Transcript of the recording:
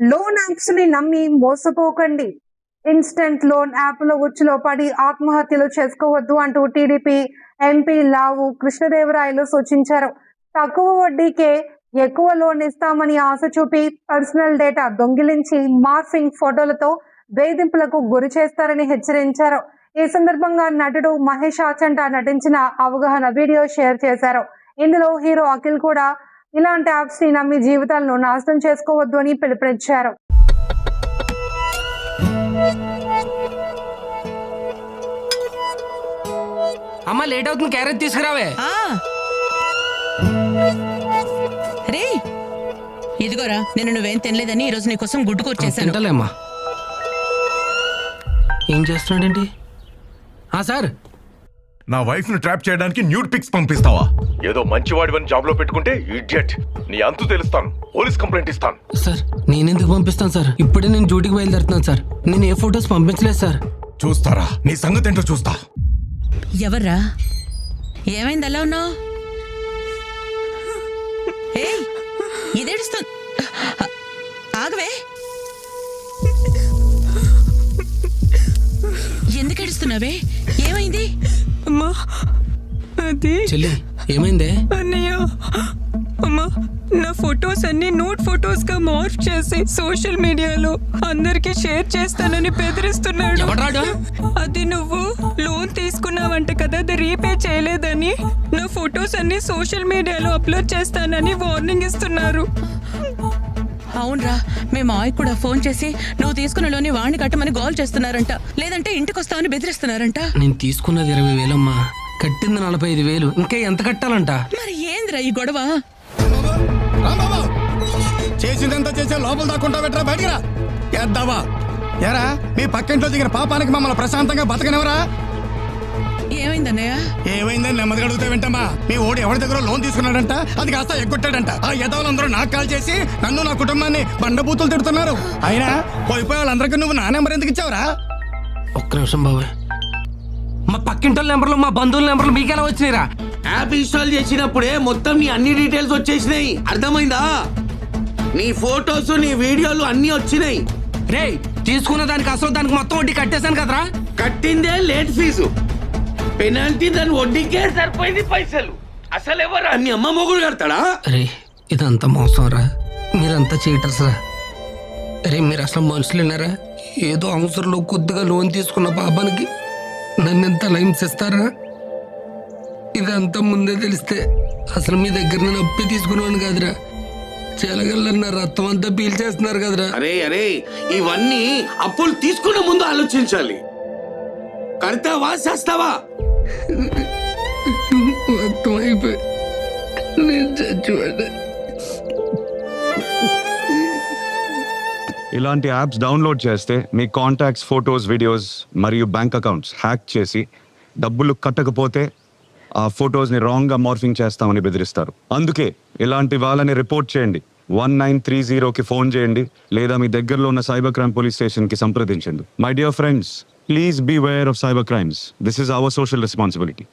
Loan apps ని నమ్మి మోసపోకండి. ఇన్స్టెంట్ లోన్ యాప్ల ఉచ్చులో పడి ఆత్మహత్యలు చేసుకోవద్దు అంటూ టీడీపీ ఎంపీ లావు కృష్ణదేవరాయలు సూచించారు. తక్కువ వడ్డీకే ఎక్కువ లోన్ ఇస్తామని ఆశ చూపి పర్సనల్ డేటా దొంగిలించి మార్ఫింగ్ ఫోటోలతో వేధింపులకు గురి చేస్తారని హెచ్చరించారు. ఈ సందర్భంగా నటుడు మహేష్ ఆచంట నటించిన అవగాహన వీడియో షేర్ చేశారు. ఇందులో హీరో అఖిల్ కూడా ఇలాంటి యాప్స్ ని నమ్మి జీవితాలను నాశనం చేసుకోవద్దు అని పిలుపునిచ్చారు. అమ్మ లేట్ అవుతుంది, క్యారెట్ తీసుకురావే. రే ఇదిగోరా, నేను నువ్వేం తినలేదని ఈ రోజు నీకోసం గుడ్డు కూర్చేసాను. తింటలేమ్మా. ఏం చేస్తున్నాడేంటి? సార్, నా వైఫ్ ను ట్రాప్ చేయడానికి న్యూడ్ పిక్స్ పంపిస్తావా? ఏదో మంచివాడివని జాబ్ లో పెట్టుకుంటే ఇడియట్. నీ అంతు తెలుస్తాను, పోలీస్ కంప్లైంట్ ఇస్తాను. సార్ నేనెందుకు పంపిస్తాను సార్? ఇప్పుడే నేను డ్యూటీకి బయలుదేరుతున్నాను సార్. నేను ఏ ఫొటోస్ పంపించలేదు సార్. చూస్తారా? నీ సంగతి ఏంటో చూస్తా. ఎవర్రా? ఏమైంది అలా ఉన్నావు? ఇదేడుస్తుంది. ఆగవే, ఎందుకు ఏడుస్తున్నావే? ఏమైంది? అమ్మా అది చెల్లి, ఏమైందే? అన్నయ్య, అమ్మా నా ఫొటోస్ అన్ని నోట్ ఫొటోస్ గా మార్ఫ్ చేసి సోషల్ మీడియాలో అందరికి షేర్ చేస్తానని బెదిరిస్తున్నాడు. అది నువ్వు లోన్ తీసుకున్నావంట కదా, అది రీపే చేయలేదని నా ఫొటోస్ అన్ని సోషల్ మీడియాలో అప్లోడ్ చేస్తానని వార్నింగ్ ఇస్తున్నారు. అవునరా, మేము మాయ కూడా ఫోన్ చేసి నువ్వు తీసుకున్న లోని వాణ్ణి కట్టమని గోల్ చేస్తున్నారంట, లేదంటే ఇంటికి వస్తామని బెదిరిస్తున్నారంట. నేను తీసుకున్నది 20,000 అమ్మా, కట్టింది 45,000. ఇంకా ఎంత కట్టాలంట? మరి ఏంద్రా ఈ గొడవ? చేసిందంతా చేసే లోపల దాక్కుంటా పెట్టరా, బయటికి రా. ఎద్దావా ఎరా, మీ పక్కింట్లో దిగిన పాపానికి మమ్మల్ని ప్రశాంతంగా బతకనివరా? ఏమైందన్నయ్య? ఏమైందని నెమ్మదిగా అడుగుతా వింటమ్మా. మీ ఓడి ఎవరి దగ్గర లోన్ తీసుకున్నాడంట, అది కాస్త ఎగ్గొట్టాడంట. ఆ యదవులందరూ నాకు కాల్ చేసి నన్ను నా కుటుంబాన్ని బండబూతులు తిడుతున్నారు. అయినా పోయిపోయి వాళ్ళందరికీ నువ్వు నా నెంబర్ ఎందుకు ఇచ్చావురా? ఒక్క నిమిషం బాబాయ్, మా పక్కింటి నెంబర్లు, మా బంధువుల నెంబర్లు మీకెలా వచ్చినాయిరా? యాప్ ఇన్స్టాల్ చేసినప్పుడే మొత్తం నీ అన్ని డీటెయిల్స్ వచ్చేసినాయి, అర్థమైందా? నీ ఫోటోస్, నీ వీడియోలు అన్ని వచ్చినాయి. రే, తీసుకున్న దానికి అసలు దానికి మొత్తం వడ్డీ కట్టేశాను కదరా. కట్టిందే లేట్ ఫీజు, పెనాల్టీ దాని వడ్డీకే సరిపోయింది పైసలు. అసలు ఎవరు అన్ని అమ్మ మొగుడు కడతాడా? అరే ఇదంతా మోసం రా, మీరంతా చీటర్స్ రా. అరే మీరు అసలు మనుషులేనారా? ఏదో అవసరంలో కొద్దిగా లోన్ తీసుకున్న పాపానికి నన్ను ఎంత హింసిస్తారా? ఇదంతా ముందే తెలిస్తే అసలు మీ దగ్గర నేను అప్పే తీసుకున్నాను కదరా. చెలగల్లన్న రక్తం అంతా పీల్చేస్తున్నారు కదరా. అరే అరే, ఇవన్నీ అప్పులు తీసుకున్న ముందు ఆలోచించాలి. కడతావా చేస్తావా? మొత్తం అయిపోయి నేను చచ్చిపోయా. ఇలాంటి యాప్స్ డౌన్లోడ్ చేస్తే మీ కాంటాక్ట్స్, ఫొటోస్, వీడియోస్ మరియు బ్యాంక్ అకౌంట్స్ హ్యాక్ చేసి డబ్బులు కట్టకపోతే ఆ ఫొటోస్ని రాంగ్గా మార్ఫింగ్ చేస్తామని బెదిరిస్తారు. అందుకే ఇలాంటి వాళ్ళని రిపోర్ట్ చేయండి. 1930కి ఫోన్ చేయండి, లేదా మీ దగ్గరలో ఉన్న సైబర్ క్రైమ్ పోలీస్ స్టేషన్కి సంప్రదించండి. My dear friends, please be aware of cyber crimes. This is our social responsibility.